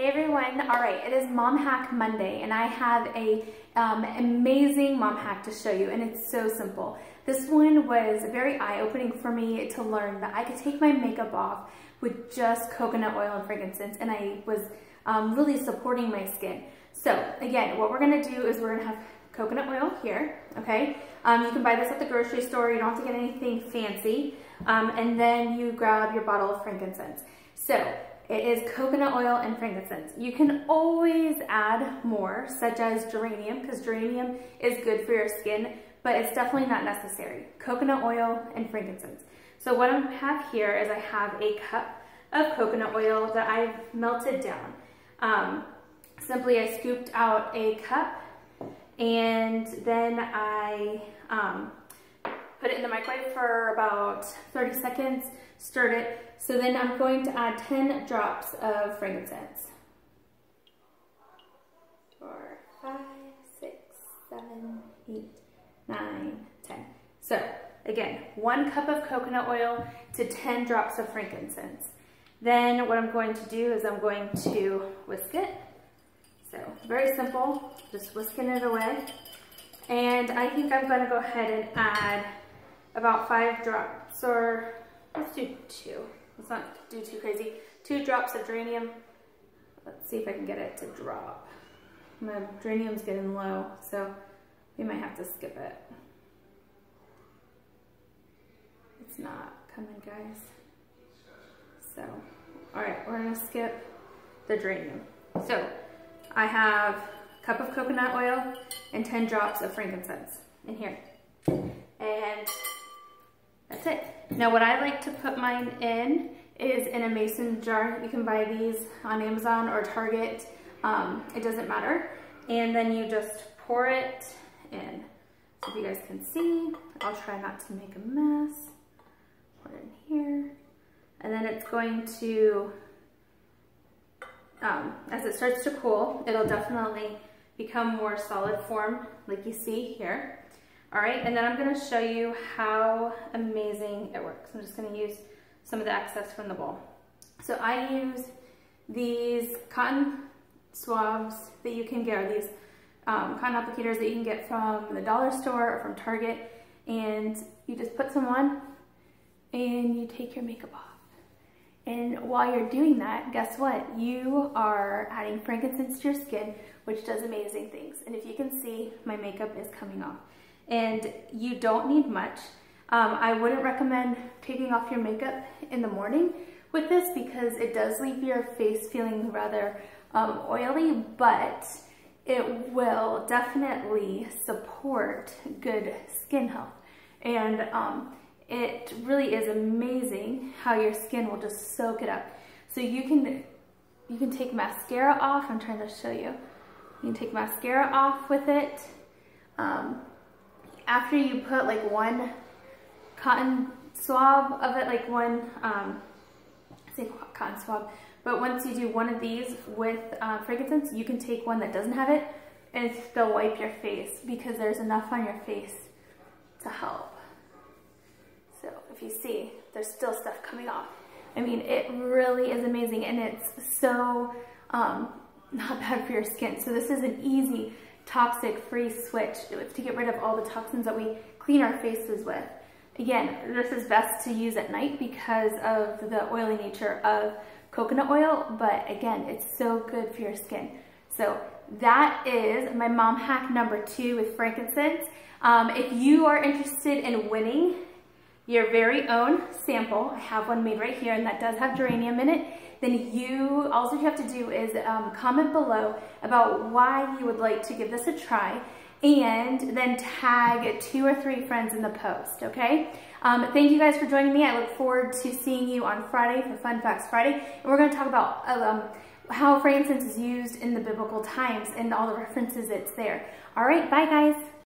Hey everyone, all right, it is Mom Hack Monday and I have a amazing mom hack to show you, and it's so simple. This one was very eye-opening for me to learn that I could take my makeup off with just coconut oil and frankincense, and I was really supporting my skin. So again, what we're gonna do is we're gonna have coconut oil here, okay? You can buy this at the grocery store, you don't have to get anything fancy, and then you grab your bottle of frankincense. So it is coconut oil and frankincense. You can always add more, such as geranium, because geranium is good for your skin, but it's definitely not necessary. Coconut oil and frankincense. So what I have here is I have a cup of coconut oil that I've melted down. Simply I scooped out a cup and then I put it in the microwave for about 30 seconds, stirred it. So then I'm going to add 10 drops of frankincense. 4, 5, 6, 7, 8, 9, 10. So again, 1 cup of coconut oil to 10 drops of frankincense. Then what I'm going to do is I'm going to whisk it. So very simple, just whisking it away. And I think I'm going to go ahead and add about 5 drops, or let's do 2. Let's not do too crazy. 2 drops of geranium. Let's see if I can get it to drop. My geranium's getting low, so we might have to skip it. It's not coming, guys. So, all right, we're gonna skip the geranium. So, I have a cup of coconut oil and 10 drops of frankincense in here. And that's it. Now what I like to put mine in is in a mason jar. You can buy these on Amazon or Target. It doesn't matter. And then you just pour it in. So if you guys can see, I'll try not to make a mess. Pour it in here. And then it's going to, as it starts to cool, it'll definitely become more solid form like you see here. All right, and then I'm gonna show you how amazing it works. I'm just gonna use some of the excess from the bowl. So I use these cotton swabs that you can get, or these cotton applicators that you can get from the dollar store or from Target, and you just put some on and you take your makeup off. And while you're doing that, guess what? You are adding frankincense to your skin, which does amazing things. And if you can see, my makeup is coming off. And you don't need much. I wouldn't recommend taking off your makeup in the morning with this because it does leave your face feeling rather oily, but it will definitely support good skin health. And it really is amazing how your skin will just soak it up. So you can take mascara off. I'm trying to show you. You can take mascara off with it. After you put like 1 cotton swab of it, like one, I say cotton swab, but once you do one of these with frankincense, you can take one that doesn't have it and still wipe your face because there's enough on your face to help. So if you see, there's still stuff coming off. I mean, it really is amazing, and it's so not bad for your skin. So this is an easy toxic-free switch to get rid of all the toxins that we clean our faces with. Again, this is best to use at night because of the oily nature of coconut oil, but again, it's so good for your skin. So that is my mom hack number 2 with frankincense. If you are interested in winning your very own sample, I have one made right here, and that does have geranium in it, then all you have to do is comment below about why you would like to give this a try, and then tag 2 or 3 friends in the post, okay? Thank you guys for joining me. I look forward to seeing you on Friday for Fun Facts Friday, and we're gonna talk about how frankincense is used in the biblical times and all the references it's there. All right, bye guys.